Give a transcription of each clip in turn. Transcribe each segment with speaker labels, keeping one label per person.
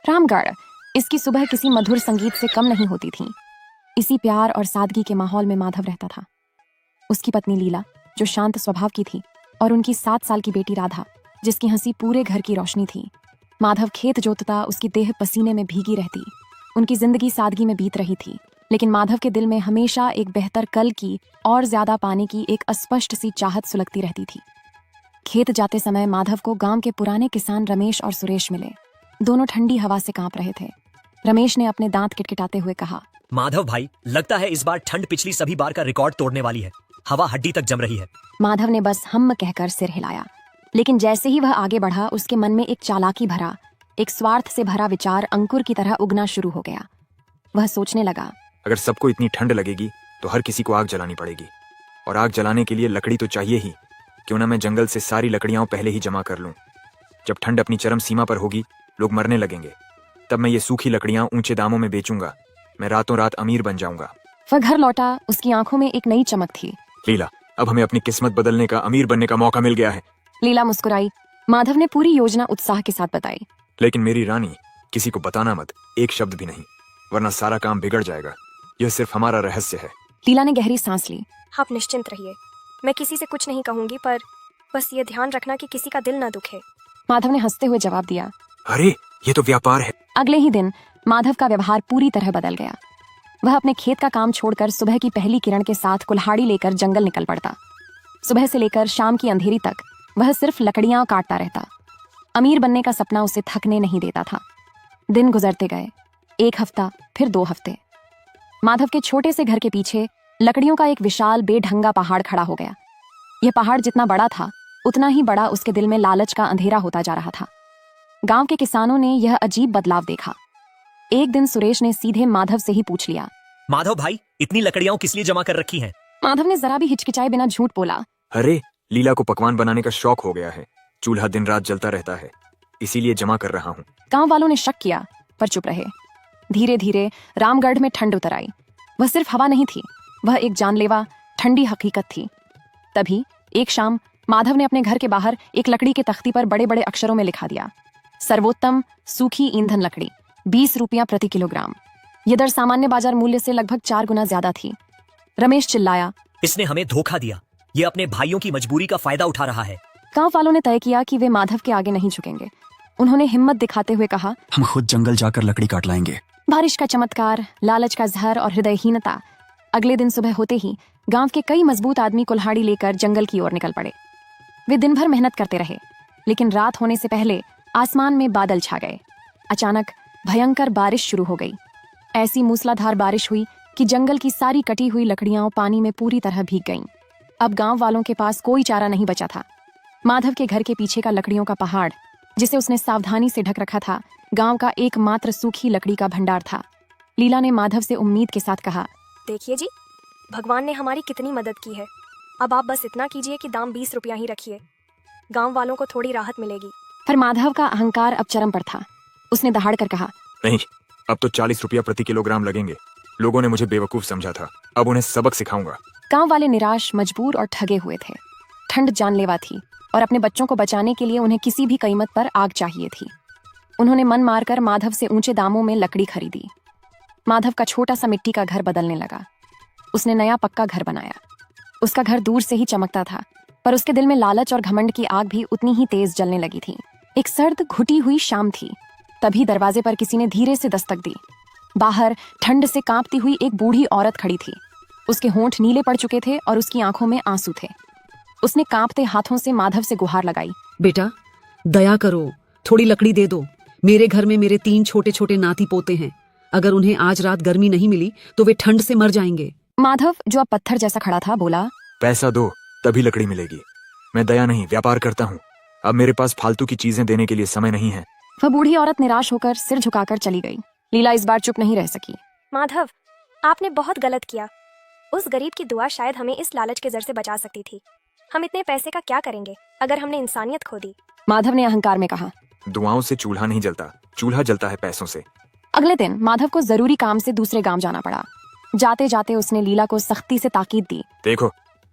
Speaker 1: रामगढ़, इसकी सुबह किसी मधुर संगीत से कम नहीं होती थी। इसी प्यार और सादगी के माहौल में माधव रहता था। उसकी पत्नी लीला, जो शांत स्वभाव की थी, और उनकी 7 साल की बेटी राधा, जिसकी हंसी पूरे घर की रोशनी थी। माधव खेत जोतता, उसकी देह पसीने में भीगी रहती। उनकी जिंदगी सादगी में बीत रही थी, लेकिन माधव के दिल में हमेशा एक बेहतर कल की और ज्यादा पाने की एक अस्पष्ट सी चाहत सुलगती रहती थी। खेत जाते समय माधव को गांव के पुराने किसान रमेश और सुरेश मिले। दोनों ठंडी हवा से कांप रहे थे। रमेश ने अपने दांत किटकिटाते हुए कहा,
Speaker 2: माधव भाई, लगता है इस बार ठंड पिछली सभी बार का रिकॉर्ड तोड़ने वाली है। हवा हड्डी तक जम रही है।
Speaker 1: माधव ने बस हम कहकर सिर हिलाया, लेकिन जैसे ही वह आगे बढ़ा, उसके मन में एक चालाकी भरा, एक स्वार्थ से भरा विचार अंकुर की तरह उगना शुरू हो गया। वह सोचने लगा,
Speaker 3: अगर सबको इतनी ठंड लगेगी तो हर किसी को आग जलानी पड़ेगी, और आग जलाने के लिए लकड़ी तो चाहिए ही। क्यों ना मैं जंगल से सारी लकड़ियां पहले ही जमा कर लूं। जब ठंड अपनी चरम सीमा पर होगी, लोग मरने लगेंगे, तब मैं ये सूखी लकड़ियां ऊंचे दामों में बेचूंगा। मैं रातों रात अमीर बन जाऊंगा।
Speaker 1: वह घर लौटा। उसकी आंखों में एक नई चमक थी।
Speaker 3: लीला, अब हमें अपनी किस्मत बदलने का, अमीर बनने का मौका मिल गया है।
Speaker 1: लीला मुस्कुराई। माधव ने पूरी योजना उत्साह के साथ बताई।
Speaker 3: लेकिन मेरी रानी, किसी को बताना मत, एक शब्द भी नहीं, वरना सारा काम बिगड़ जाएगा। यह सिर्फ हमारा रहस्य है।
Speaker 1: लीला ने गहरी सांस ली।
Speaker 4: आप निश्चिंत रहिए, मैं किसी से कुछ नहीं कहूंगी, पर बस ये ध्यान रखना कि किसी का दिल ना दुखे।
Speaker 1: माधव ने हंसते हुए जवाब दिया।
Speaker 3: अरे, ये तो व्यापार है।
Speaker 1: अगले ही दिन माधव का व्यवहार पूरी तरह बदल गया। वह अपने खेत का काम छोड़कर सुबह की पहली किरण के साथ कुल्हाड़ी लेकर जंगल निकल पड़ता। सुबह से लेकर शाम की अंधेरी तक वह सिर्फ लकड़ियां काटता रहता। अमीर बनने का सपना उसे थकने नहीं देता था। दिन गुजरते गए। 1 हफ्ता, फिर 2 हफ्ते। माधव के छोटे से घर के पीछे लकड़ियों का एक विशाल बेढंगा पहाड़ खड़ा हो गया। यह पहाड़ जितना बड़ा था, उतना ही बड़ा उसके दिल में लालच का अंधेरा होता जा रहा था। गांव के किसानों ने यह अजीब बदलाव देखा। एक दिन सुरेश ने सीधे माधव से ही पूछ लिया,
Speaker 2: माधव भाई, इतनी लकड़ियां किस लिए जमा कर रखी हैं?
Speaker 1: माधव ने जरा भी हिचकिचाए बिना झूठ बोला,
Speaker 3: अरे, लीला को पकवान बनाने का शौक हो गया है। चूल्हा दिन रात जलता रहता है, इसीलिए जमा कर रहा हूँ।
Speaker 1: गांव वालों ने शक किया, पर चुप रहे। धीरे धीरे रामगढ़ में ठंड उतर आई। वह सिर्फ हवा नहीं थी, वह एक जानलेवा ठंडी हकीकत थी। तभी एक शाम माधव ने अपने घर के बाहर एक लकड़ी के तख्ती पर बड़े बड़े अक्षरों में लिखा दिया, सर्वोत्तम सूखी ईंधन लकड़ी, 20 रुपया प्रति किलोग्राम। यह दर सामान्य बाजार मूल्य से लगभग 4 गुना ज्यादा थी। रमेश चिल्लाया,
Speaker 2: इसने हमें धोखा दिया। ये अपने भाइयों की मजबूरी का फायदा उठा रहा है।
Speaker 1: गांव वालों ने तय किया कि वे माधव के आगे नहीं झुकेंगे। उन्होंने हिम्मत दिखाते हुए कहा,
Speaker 5: हम खुद जंगल जाकर लकड़ी काट लाएंगे।
Speaker 1: बारिश का चमत्कार, लालच का जहर और हृदयहीनता। अगले दिन सुबह होते ही गांव के कई मजबूत आदमी कुल्हाड़ी लेकर जंगल की ओर निकल पड़े। वे दिन भर मेहनत करते रहे, लेकिन रात होने से पहले आसमान में बादल छा गए। अचानक भयंकर बारिश शुरू हो गई। ऐसी मूसलाधार बारिश हुई कि जंगल की सारी कटी हुई लकड़ियां पानी में पूरी तरह भीग गईं। अब गांव वालों के पास कोई चारा नहीं बचा था। माधव के घर के पीछे का लकड़ियों का पहाड़, जिसे उसने सावधानी से ढक रखा था, गांव का एकमात्र सूखी लकड़ी का भंडार था। लीला ने माधव से उम्मीद के साथ कहा,
Speaker 4: देखिए जी, भगवान ने हमारी कितनी मदद की है। अब आप बस इतना कीजिए कि दाम 20 रुपया ही रखिए। गांव वालों को थोड़ी राहत मिलेगी।
Speaker 1: पर माधव का अहंकार अब चरम पर था। उसने दहाड़ कर कहा,
Speaker 3: नहीं, अब तो 40 रुपया प्रति किलोग्राम लगेंगे। लोगों ने मुझे बेवकूफ समझा था, अब उन्हें सबक सिखाऊंगा।
Speaker 1: गांव वाले निराश, मजबूर और ठगे हुए थे। ठंड जानलेवा थी और अपने बच्चों को बचाने के लिए उन्हें किसी भी कीमत पर आग चाहिए थी। उन्होंने मन मारकर माधव से ऊंचे दामों में लकड़ी खरीदी। माधव का छोटा सा मिट्टी का घर बदलने लगा। उसने नया पक्का घर बनाया। उसका घर दूर से ही चमकता था, पर उसके दिल में लालच और घमंड की आग भी उतनी ही तेज जलने लगी थी। एक सर्द घुटी हुई शाम थी। तभी दरवाजे पर किसी ने धीरे से दस्तक दी। बाहर ठंड से कांपती हुई एक बूढ़ी औरत खड़ी थी। उसके होंठ नीले पड़ चुके थे और उसकी आंखों में आंसू थे। उसने कांपते हाथों से माधव से गुहार लगाई,
Speaker 6: बेटा, दया करो, थोड़ी लकड़ी दे दो। मेरे घर में मेरे 3 छोटे छोटे नाती पोते हैं। अगर उन्हें आज रात गर्मी नहीं मिली तो वे ठंड से मर जाएंगे।
Speaker 1: माधव, जो अब पत्थर जैसा खड़ा था, बोला,
Speaker 3: पैसा दो, तभी लकड़ी मिलेगी। मैं दया नहीं, व्यापार करता हूँ। अब मेरे पास फालतू की चीजें देने के लिए समय नहीं है।
Speaker 1: वह बूढ़ी औरत निराश होकर सिर झुकाकर चली गई। लीला इस बार चुप नहीं रह सकी।
Speaker 4: माधव, आपने बहुत गलत किया। उस गरीब की दुआ शायद हमें इस लालच के जर से बचा सकती थी। हम इतने पैसे का क्या करेंगे अगर हमने इंसानियत खो दी।
Speaker 1: माधव ने अहंकार में कहा,
Speaker 3: दुआओं से चूल्हा नहीं जलता, चूल्हा जलता है पैसों से।
Speaker 1: अगले दिन माधव को जरूरी काम से दूसरे गांव जाना पड़ा। जाते जाते उसने लीला को सख्ती से ताकीद दी,
Speaker 3: देखो,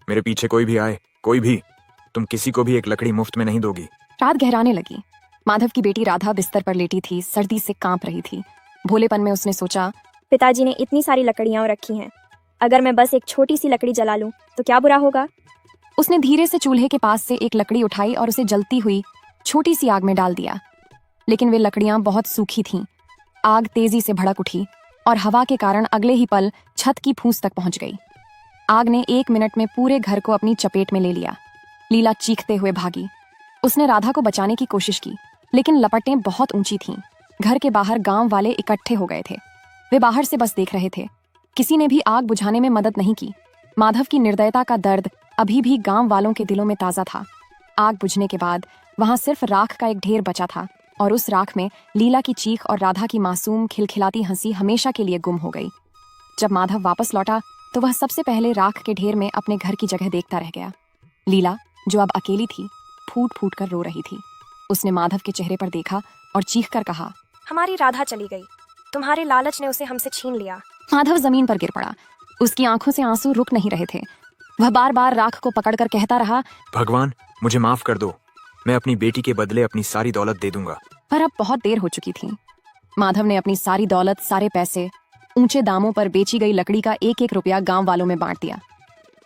Speaker 3: मेरे पीछे कोई भी आए, कोई भी, तुम किसी को भी एक लकड़ी मुफ्त में नहीं दोगी।
Speaker 1: रात गहराने लगी। माधव की बेटी राधा बिस्तर पर लेटी थी, सर्दी से कांप रही थी। भोलेपन में उसने सोचा,
Speaker 4: पिताजी ने इतनी सारी लकड़ियां रखी हैं, अगर मैं बस एक छोटी सी लकड़ी जला लूं तो क्या बुरा होगा।
Speaker 1: उसने धीरे से चूल्हे के पास से एक लकड़ी उठाई और उसे जलती हुई छोटी सी आग में डाल दिया। लेकिन वे लकड़ियां बहुत सूखी थीं। आग तेजी से भड़क उठी और हवा के कारण अगले ही पल छत की फूस तक पहुंच गई। आग ने 1 मिनट में पूरे घर को अपनी चपेट में ले लिया। लीला चीखते हुए भागी। उसने राधा को बचाने की कोशिश की, लेकिन लपटें बहुत ऊंची थीं। घर के बाहर गांव वाले इकट्ठे हो गए थे। वे बाहर से बस देख रहे थे। किसी ने भी आग बुझाने में मदद नहीं की। माधव की निर्दयता का दर्द अभी भी गांव वालों के दिलों में ताजा था। आग बुझने के बाद वहां सिर्फ राख का एक ढेर बचा था और उस राख में लीला की चीख और राधा की मासूम खिलखिलाती हंसी हमेशा के लिए गुम हो गई। जब माधव वापस लौटा तो वह सबसे पहले राख के ढेर में अपने घर की जगह देखता रह गया। लीला, जो अब अकेली थी, फूट फूट कर रो रही थी। उसने माधव के चेहरे पर देखा और चीख कर कहा,
Speaker 4: हमारी राधा चली गई, तुम्हारे लालच ने उसे हमसे छीन लिया।
Speaker 1: माधव जमीन पर गिर पड़ा। उसकी आंखों से आंसू रुक नहीं रहे थे। वह बार बार राख को पकड़कर कहता रहा,
Speaker 3: भगवान मुझे माफ कर दो, मैं अपनी बेटी के बदले अपनी सारी दौलत दे दूंगा।
Speaker 1: पर अब बहुत देर हो चुकी थी। माधव ने अपनी सारी दौलत, सारे पैसे, ऊंचे दामों पर बेची गई लकड़ी का 1-1 रुपया गांव वालों में बांट दिया।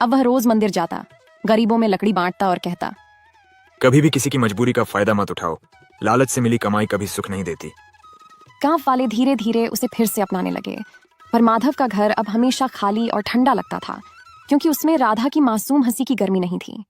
Speaker 1: अब वह रोज मंदिर जाता, गरीबों में लकड़ी बांटता और कहता,
Speaker 3: कभी भी किसी की मजबूरी का फायदा मत उठाओ, लालच से मिली कमाई कभी सुख नहीं देती।
Speaker 1: गांव वाले धीरे धीरे उसे फिर से अपनाने लगे। पर माधव का घर अब हमेशा खाली और ठंडा लगता था, क्योंकि उसमें राधा की मासूम हंसी की गर्मी नहीं थी।